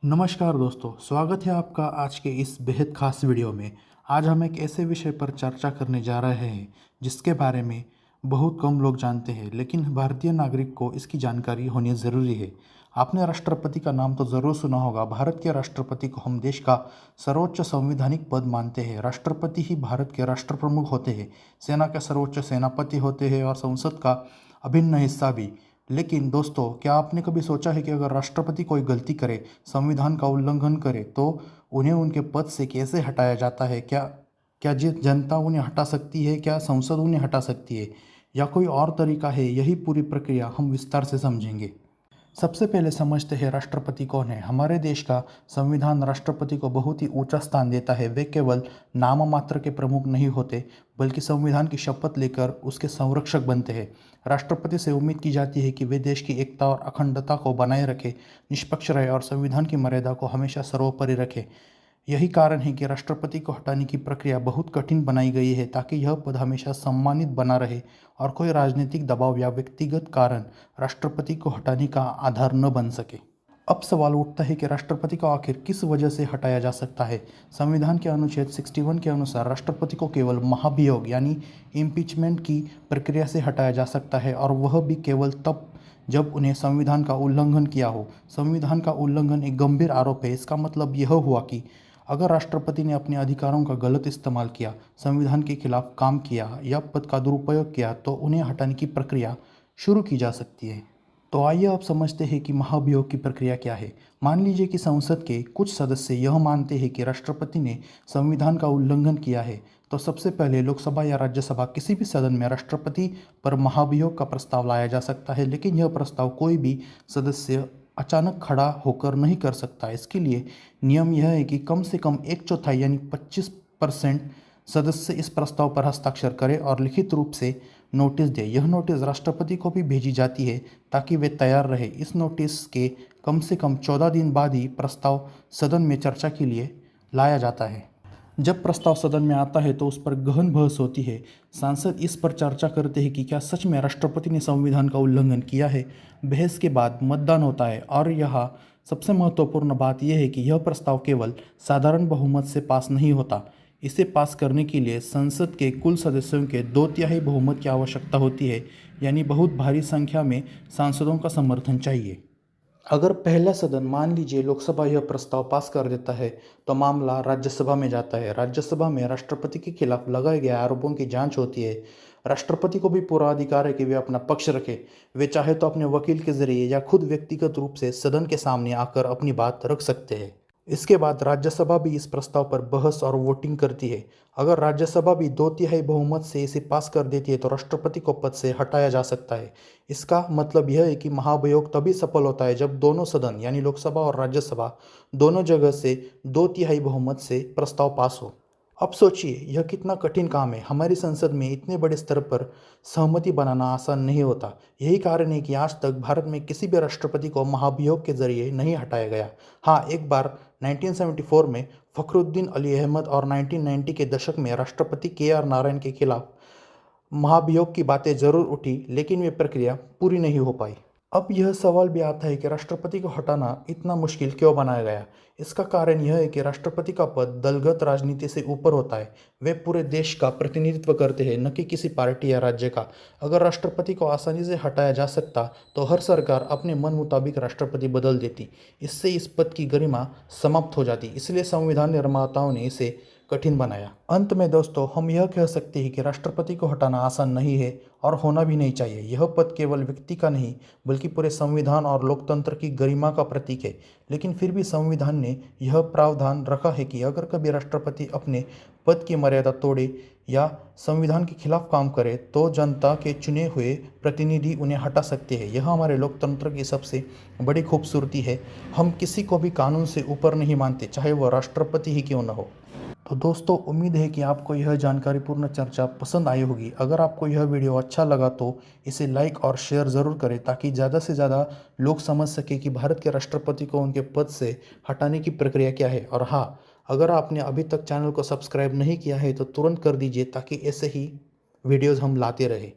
नमस्कार दोस्तों, स्वागत है आपका आज के इस बेहद खास वीडियो में। आज हम एक ऐसे विषय पर चर्चा करने जा रहे हैं जिसके बारे में बहुत कम लोग जानते हैं, लेकिन भारतीय नागरिक को इसकी जानकारी होनी ज़रूरी है। आपने राष्ट्रपति का नाम तो ज़रूर सुना होगा। भारत के राष्ट्रपति को हम देश का सर्वोच्च संवैधानिक पद मानते हैं। राष्ट्रपति ही भारत के राष्ट्र प्रमुख होते हैं, सेना के सर्वोच्च सेनापति होते हैं और संसद का अभिन्न हिस्सा भी। लेकिन दोस्तों, क्या आपने कभी सोचा है कि अगर राष्ट्रपति कोई गलती करे, संविधान का उल्लंघन करे, तो उन्हें उनके पद से कैसे हटाया जाता है? क्या क्या जनता उन्हें हटा सकती है? क्या संसद उन्हें हटा सकती है, या कोई और तरीका है? यही पूरी प्रक्रिया हम विस्तार से समझेंगे। सबसे पहले समझते हैं राष्ट्रपति कौन है। हमारे देश का संविधान राष्ट्रपति को बहुत ही ऊंचा स्थान देता है। वे केवल नाम मात्र के प्रमुख नहीं होते, बल्कि संविधान की शपथ लेकर उसके संरक्षक बनते हैं। राष्ट्रपति से उम्मीद की जाती है कि वे देश की एकता और अखंडता को बनाए रखे, निष्पक्ष रहे और संविधान की मर्यादा को हमेशा सर्वोपरि रखे। यही कारण है कि राष्ट्रपति को हटाने की प्रक्रिया बहुत कठिन बनाई गई है, ताकि यह पद हमेशा सम्मानित बना रहे और कोई राजनीतिक दबाव या व्यक्तिगत कारण राष्ट्रपति को हटाने का आधार न बन सके। अब सवाल उठता है कि राष्ट्रपति को आखिर किस वजह से हटाया जा सकता है। संविधान के अनुच्छेद 61 के अनुसार राष्ट्रपति को केवल महाभियोग यानी इम्पीचमेंट की प्रक्रिया से हटाया जा सकता है, और वह भी केवल तब जब उन्हें संविधान का उल्लंघन किया हो। संविधान का उल्लंघन एक गंभीर आरोप है। इसका मतलब यह हुआ कि अगर राष्ट्रपति ने अपने अधिकारों का गलत इस्तेमाल किया, संविधान के खिलाफ काम किया या पद का दुरुपयोग किया, तो उन्हें हटाने की प्रक्रिया शुरू की जा सकती है। तो आइए अब समझते हैं कि महाभियोग की प्रक्रिया क्या है। मान लीजिए कि संसद के कुछ सदस्य यह मानते हैं कि राष्ट्रपति ने संविधान का उल्लंघन किया है, तो सबसे पहले लोकसभा या राज्यसभा किसी भी सदन में राष्ट्रपति पर महाभियोग का प्रस्ताव लाया जा सकता है। लेकिन यह प्रस्ताव कोई भी सदस्य अचानक खड़ा होकर नहीं कर सकता। इसके लिए नियम यह है कि कम से कम 1/4 यानी 25% सदस्य इस प्रस्ताव पर हस्ताक्षर करें और लिखित रूप से नोटिस दें। यह नोटिस राष्ट्रपति को भी भेजी जाती है ताकि वे तैयार रहे। इस नोटिस के कम से कम 14 दिन बाद ही प्रस्ताव सदन में चर्चा के लिए लाया जाता है। जब प्रस्ताव सदन में आता है तो उस पर गहन बहस होती है। सांसद इस पर चर्चा करते हैं कि क्या सच में राष्ट्रपति ने संविधान का उल्लंघन किया है। बहस के बाद मतदान होता है, और यह सबसे महत्वपूर्ण बात यह है कि यह प्रस्ताव केवल साधारण बहुमत से पास नहीं होता। इसे पास करने के लिए संसद के कुल सदस्यों के 2/3 बहुमत की आवश्यकता होती है, यानी बहुत भारी संख्या में सांसदों का समर्थन चाहिए। अगर पहला सदन, मान लीजिए लोकसभा, यह प्रस्ताव पास कर देता है, तो मामला राज्यसभा में जाता है। राज्यसभा में राष्ट्रपति के खिलाफ लगाए गए आरोपों की जांच होती है। राष्ट्रपति को भी पूरा अधिकार है कि वे अपना पक्ष रखे। वे चाहे तो अपने वकील के जरिए या खुद व्यक्तिगत रूप से सदन के सामने आकर अपनी बात रख सकते हैं। इसके बाद राज्यसभा भी इस प्रस्ताव पर बहस और वोटिंग करती है। अगर राज्यसभा भी 2/3 बहुमत से इसे पास कर देती है, तो राष्ट्रपति को पद से हटाया जा सकता है। इसका मतलब यह है कि महाभियोग तभी सफल होता है जब दोनों सदन यानी लोकसभा और राज्यसभा दोनों जगह से 2/3 बहुमत से प्रस्ताव पास हो। अब सोचिए, यह कितना कठिन काम है। हमारी संसद में इतने बड़े स्तर पर सहमति बनाना आसान नहीं होता। यही कारण है कि आज तक भारत में किसी भी राष्ट्रपति को महाभियोग के जरिए नहीं हटाया गया। हाँ, एक बार 1974 में फखरुद्दीन अली अहमद और 1990 के दशक में राष्ट्रपति KR नारायण के खिलाफ महाभियोग की बातें जरूर उठी, लेकिन वे प्रक्रिया पूरी नहीं हो पाई। अब यह सवाल भी आता है कि राष्ट्रपति को हटाना इतना मुश्किल क्यों बनाया गया। इसका कारण यह है कि राष्ट्रपति का पद दलगत राजनीति से ऊपर होता है। वे पूरे देश का प्रतिनिधित्व करते हैं, न कि किसी पार्टी या राज्य का। अगर राष्ट्रपति को आसानी से हटाया जा सकता, तो हर सरकार अपने मन मुताबिक राष्ट्रपति बदल देती। इससे इस पद की गरिमा समाप्त हो जाती। इसलिए संविधान निर्माताओं ने इसे कठिन बनाया। अंत में दोस्तों, हम यह कह सकते हैं कि राष्ट्रपति को हटाना आसान नहीं है और होना भी नहीं चाहिए। यह पद केवल व्यक्ति का नहीं, बल्कि पूरे संविधान और लोकतंत्र की गरिमा का प्रतीक है। लेकिन फिर भी संविधान ने यह प्रावधान रखा है कि अगर कभी राष्ट्रपति अपने पद की मर्यादा तोड़े या संविधान के खिलाफ काम करे, तो जनता के चुने हुए प्रतिनिधि उन्हें हटा सकते हैं। यह हमारे लोकतंत्र की सबसे बड़ी खूबसूरती है। हम किसी को भी कानून से ऊपर नहीं मानते, चाहे वह राष्ट्रपति ही क्यों न हो। तो दोस्तों, उम्मीद है कि आपको यह जानकारीपूर्ण चर्चा पसंद आई होगी। अगर आपको यह वीडियो अच्छा लगा तो इसे लाइक और शेयर ज़रूर करें, ताकि ज़्यादा से ज़्यादा लोग समझ सके कि भारत के राष्ट्रपति को उनके पद से हटाने की प्रक्रिया क्या है। और हाँ, अगर आपने अभी तक चैनल को सब्सक्राइब नहीं किया है तो तुरंत कर दीजिए, ताकि ऐसे ही वीडियोज़ हम लाते रहें।